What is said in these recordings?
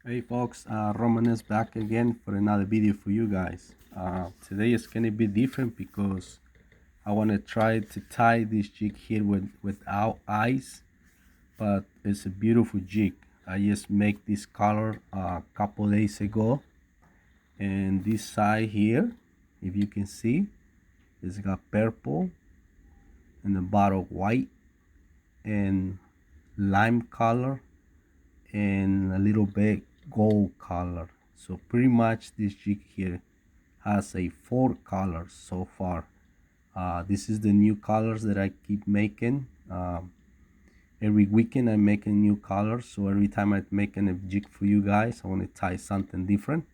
Hey folks, Roman is back again for another video for you guys. Today is gonna be different because I want to try to tie this jig here without eyes, but it's a beautiful jig. I just make this color a couple days ago, and this side here, if you can see, it's got purple and the bottom white and lime color and a little bit gold color. So pretty much this jig here has a 4 colors so far. This is the new colors that I keep making. Every weekend I'm making new colors, so every time I'm making a jig for you guys, I want to tie something different.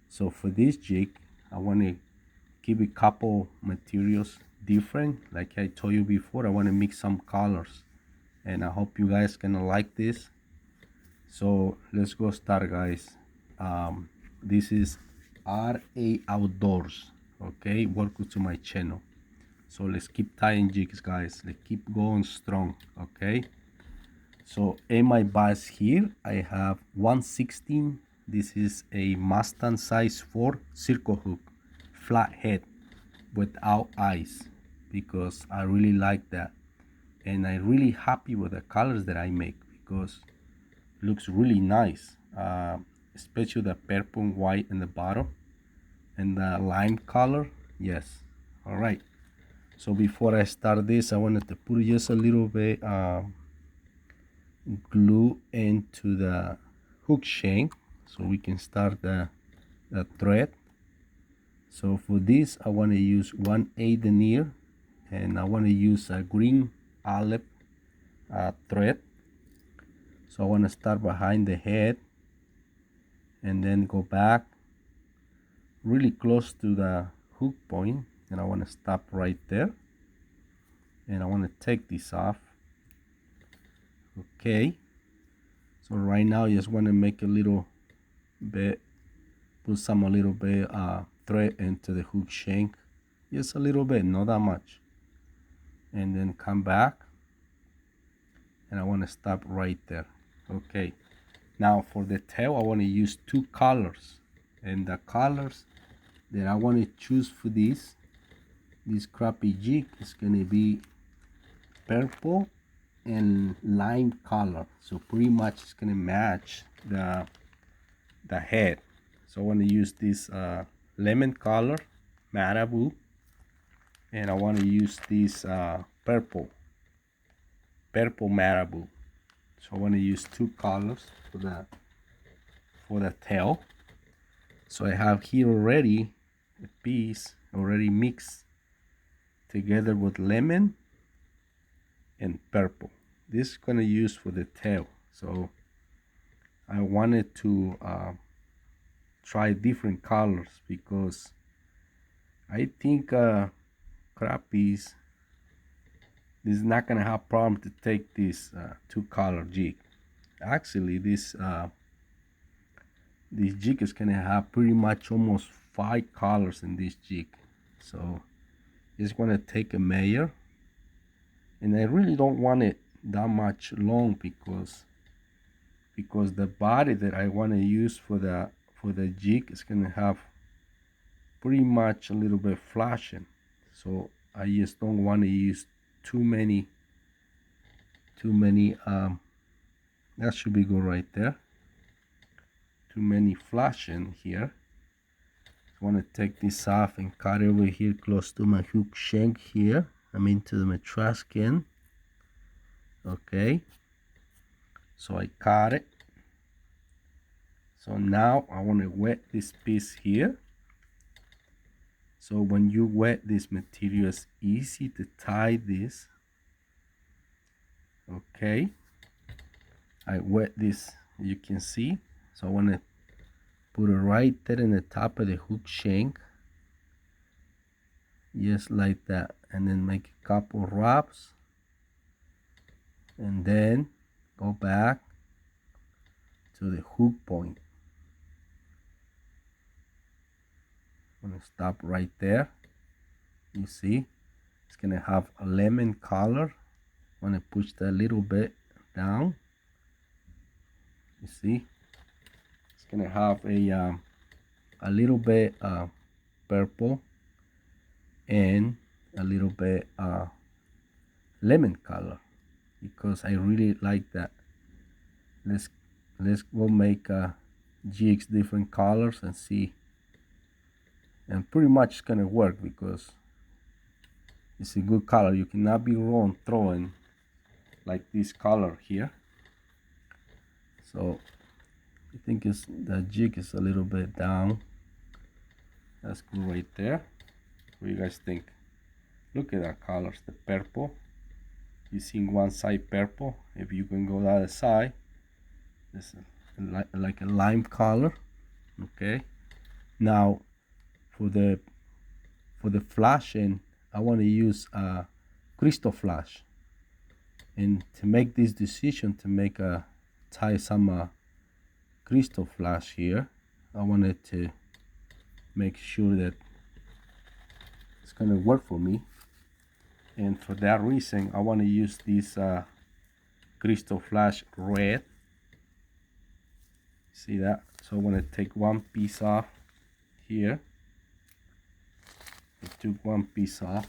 So for this jig, I want to keep a couple materials different. Like I told you before, I want to mix some colors, and I hope you guys gonna like this. So let's go start, guys. This is RA Outdoors. Okay, welcome to my channel. So let's keep tying jigs, guys. Let's keep going strong. Okay, so in my base here I have 116. This is a Mustad size 4 circle hook, flat head without eyes, because I really like that, and I'm really happy with the colors that I make because looks really nice, especially the purple and white in the bottom and the lime color. Yes. All right, so before I start this, I wanted to put just a little bit glue into the hook shank so we can start the thread. So for this I want to use 1/8 denier, and I want to use a green olive thread. So I want to start behind the head and then go back really close to the hook point, and I want to stop right there, and I want to take this off. Okay, so right now I just want to make a little bit, put some a little bit thread into the hook shank, just a little bit, not that much, and then come back, and I want to stop right there. Okay, now for the tail I want to use 2 colors, and the colors that I want to choose for this crappy jig is gonna be purple and lime color. So pretty much it's gonna match the head. So I want to use this lemon color marabou, and I want to use this purple marabou. So I want to use 2 colors for the tail. So I have here already a piece already mixed together with lemon and purple. This is gonna use for the tail. So I wanted to try different colors because I think crappies, this is not gonna have problem to take this 2-color jig. Actually this jig is gonna have pretty much almost 5 colors in this jig. So it's gonna take a measure, and I really don't want it that much long because the body that I want to use for the jig is gonna have pretty much a little bit flashing. So I just don't want to use too many that should be good right there, too many flashing here. I want to take this off and cut over here close to my hook shank here. I mean to my trash can. Okay, so I cut it. So now I want to wet this piece here. So when you wet this material, it's easy to tie this. Okay, I wet this, you can see. So I want to put it right there in the top of the hook shank, just like that, and then make a couple wraps, and then go back to the hook point. I'm gonna stop right there. You see it's gonna have a lemon color. I'm gonna push that a little bit down. You see, gonna have a little bit purple and a little bit lemon color, because I really like that. Let's go make jigs different colors and see, and pretty much it's gonna work because it's a good color. You cannot be wrong throwing like this color here. So I think the jig is a little bit down. That's good right there. What do you guys think? Look at that colors, the purple. You see one side purple. If you can go the other side, it's like a lime color. Okay. Now for the flashing, I want to use a crystal flash. And to make this decision to make tie some crystal flash here, I wanted to make sure that it's gonna work for me. And for that reason, I want to use this crystal flash red. See that? So I want to take one piece off here. I took one piece off.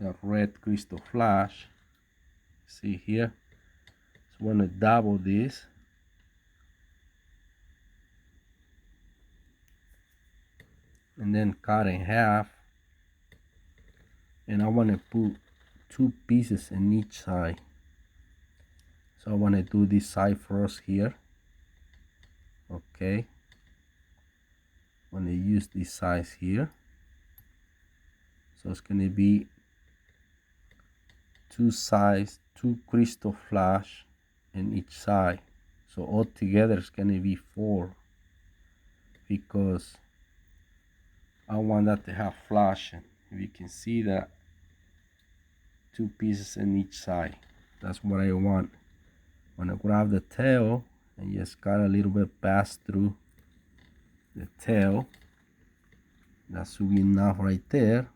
The red crystal flash. See here? So I want to double this. And then cut in half. And I want to put 2 pieces in each side. So I want to do this side first here. Okay. I want to use this size here. So it's going to be 2 sides, 2 crystal flash in each side. So altogether it's going to be 4, because I want that to have flashing. If you can see that, 2 pieces in each side. That's what I want. I'm gonna grab the tail and just cut a little bit pass through the tail. That should be enough right there.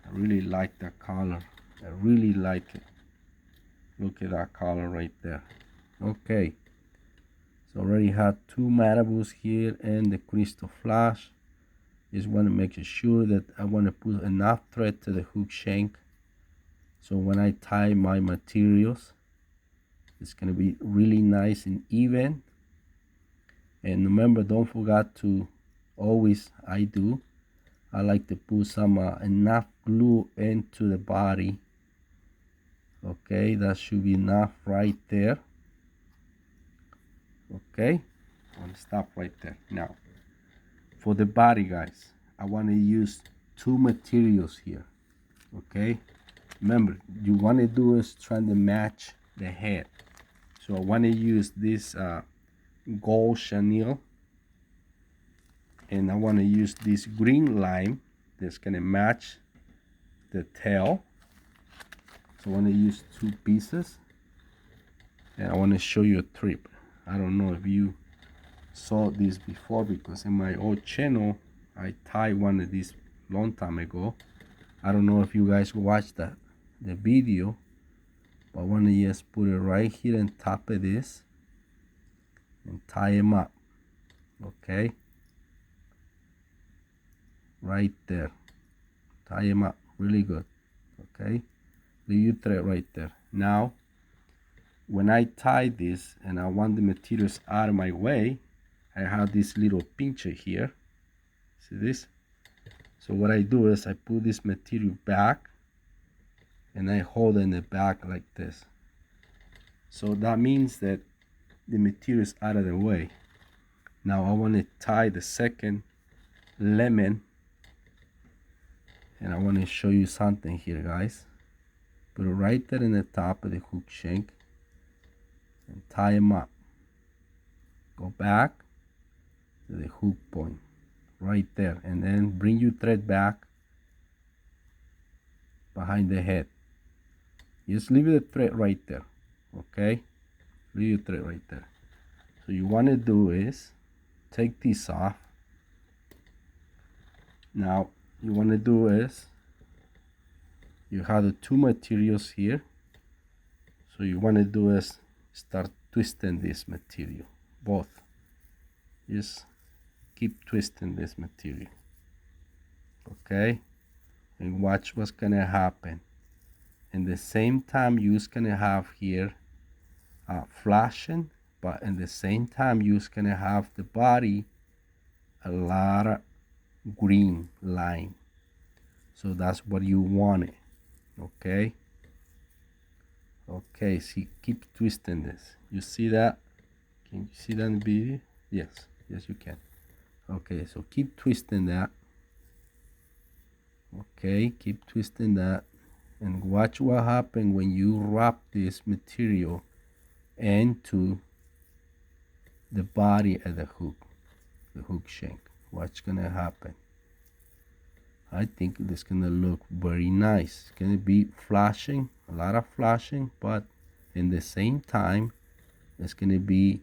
I really like that color. I really like it. Look at that color right there. Okay. So already had 2 marabous here and the crystal flash. Just want to make sure that I want to put enough thread to the hook shank, so when I tie my materials, it's going to be really nice and even. And remember, don't forget to always, I like to put some enough glue into the body. Okay, that should be enough right there. Okay, I'm going to stop right there. Now for the body, guys, I want to use 2 materials here. Okay, remember, you want to do is trying to match the head. So I want to use this gold chenille, and I want to use this green lime that's going to match the tail. So I want to use 2 pieces, and I want to show you a trick. I don't know if you saw this before, because in my old channel I tied one of these long time ago. I don't know if you guys watched the video, but I want to just put it right here on top of this and tie them up. Okay, right there, tie them up really good. Okay, leave your thread right there. Now when I tie this and I want the materials out of my way, I have this little pincher here. See this? So what I do is I put this material back and I hold it in the back like this. So that means that the material is out of the way. Now I want to tie the second lemon, and I want to show you something here, guys. Put it right there in the top of the hook shank and tie them up. Go back to the hook point right there, and then bring your thread back behind the head. Just leave the thread right there. Okay, leave your thread right there. So you want to do is take this off. Now you want to do is, you have the 2 materials here, so you want to do is start twisting this material, both. Just keep twisting this material, okay? And watch what's gonna happen. In the same time, you're gonna have here flashing, but in the same time, you're gonna have the body a lot of green line. So that's what you want it, okay? Okay, see, keep twisting this. You see that? Can you see that in the video? Yes, yes you can. Okay, so keep twisting that. Okay, keep twisting that. And watch what happens when you wrap this material into the body of the hook shank. What's gonna happen? I think it's gonna look very nice. It's gonna be flashing, a lot of flashing, but in the same time, it's gonna be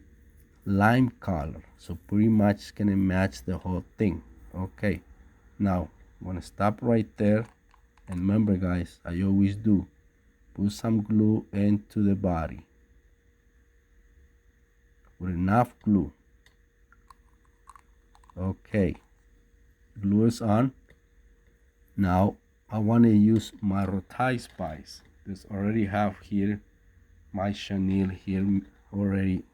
lime color. So pretty much it's gonna match the whole thing. Okay, now I'm gonna stop right there. And remember guys, I always do, put some glue into the body. With enough glue. Okay, glue is on. Now I want to use my roti spice. This already have here my chenille here already.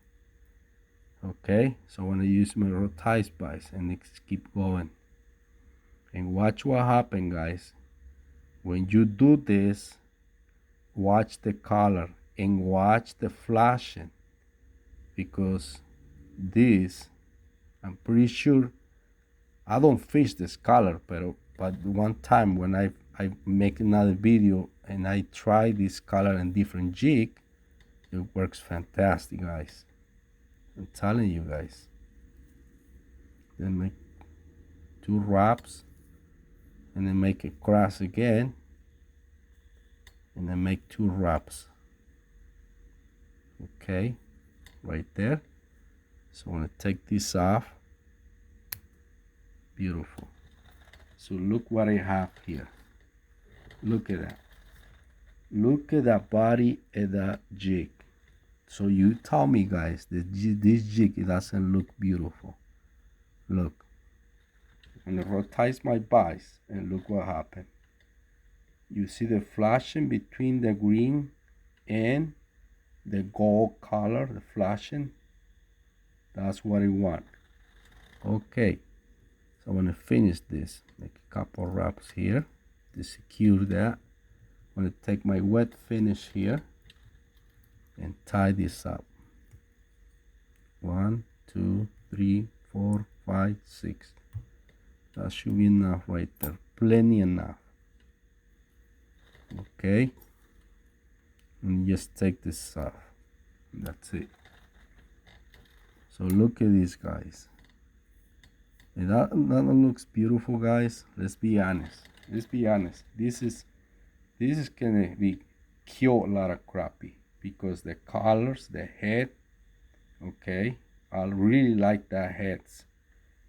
Okay, so I want to use my roti spice and let's keep going. And watch what happens, guys. When you do this, watch the color and watch the flashing, because this, I'm pretty sure, I don't fish this color, but one time when I make another video and I try this color in different jig, it works fantastic, guys. I'm telling you guys. Then make 2 wraps and then make a cross again and then make 2 wraps. Okay, right there. So I'm gonna take this off. Beautiful. So look what I have here. Look at that. Look at that body of that jig. So you tell me guys that this jig, it doesn't look beautiful. Look. I'm gonna rotate my bias and look what happened. You see the flashing between the green and the gold color, the flashing. That's what I want. Okay, so I'm gonna finish this. Make a couple wraps here to secure that. I'm gonna take my wet finish here and tie this up. 1, 2, 3, 4, 5, 6. That should be enough right there. Plenty enough. Okay, and just take this off. That's it. So look at this, guys. And that looks beautiful, guys. Let's be honest. Let's be honest. This is gonna be kill a lot of crappie because the colors, the head. Okay, I really like the heads,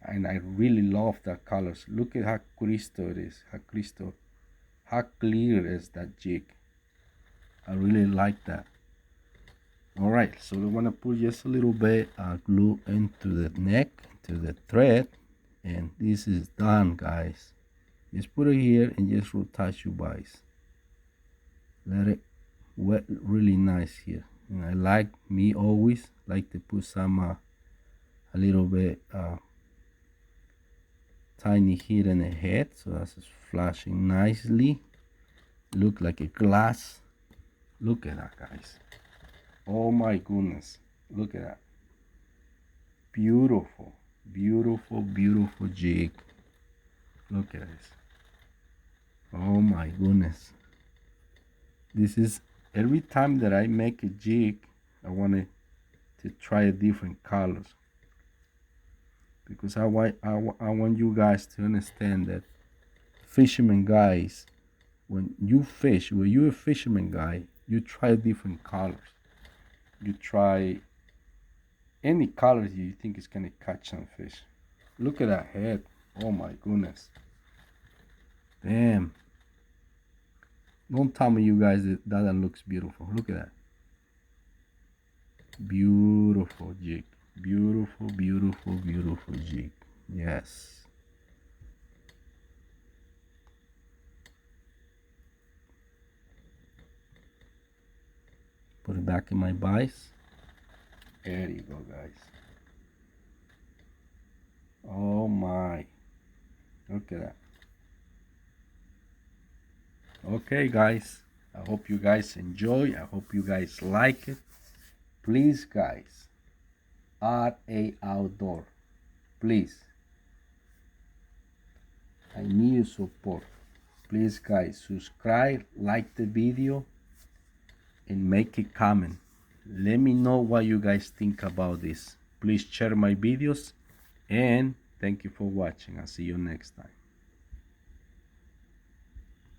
and I really love the colors. Look at how crystal it is. How clear is that jig. I really like that. All right, so we want to put just a little bit of glue into the neck, to the thread, and this is done, guys. Just put it here and just rotate your bias. Let it wet really nice here. And I like, me always like to put some a little bit tiny here in the head, so that's just flashing nicely. Look like a glass. Look at that, guys. Oh my goodness, look at that. Beautiful, beautiful, beautiful jig. Look at this. Oh my goodness. This is, every time that I make a jig, I wanted to try different colors, because I want you guys to understand that fishermen guys, when you're a fisherman guy, you try different colors. You try any colors you think is gonna catch some fish. Look at that head. Oh my goodness. Damn. Don't tell me you guys that looks beautiful. Look at that. Beautiful jig. Beautiful, beautiful, beautiful jig. Yes. Put it back in my vise. There you go, guys. Oh my. Look at that. Okay, guys. I hope you guys enjoy. I hope you guys like it. Please, guys, RA Outdoor. Please. I need your support. Please, guys, subscribe, like the video, and make a comment. Let me know what you guys think about this. Please share my videos, and thank you for watching. I'll see you next time.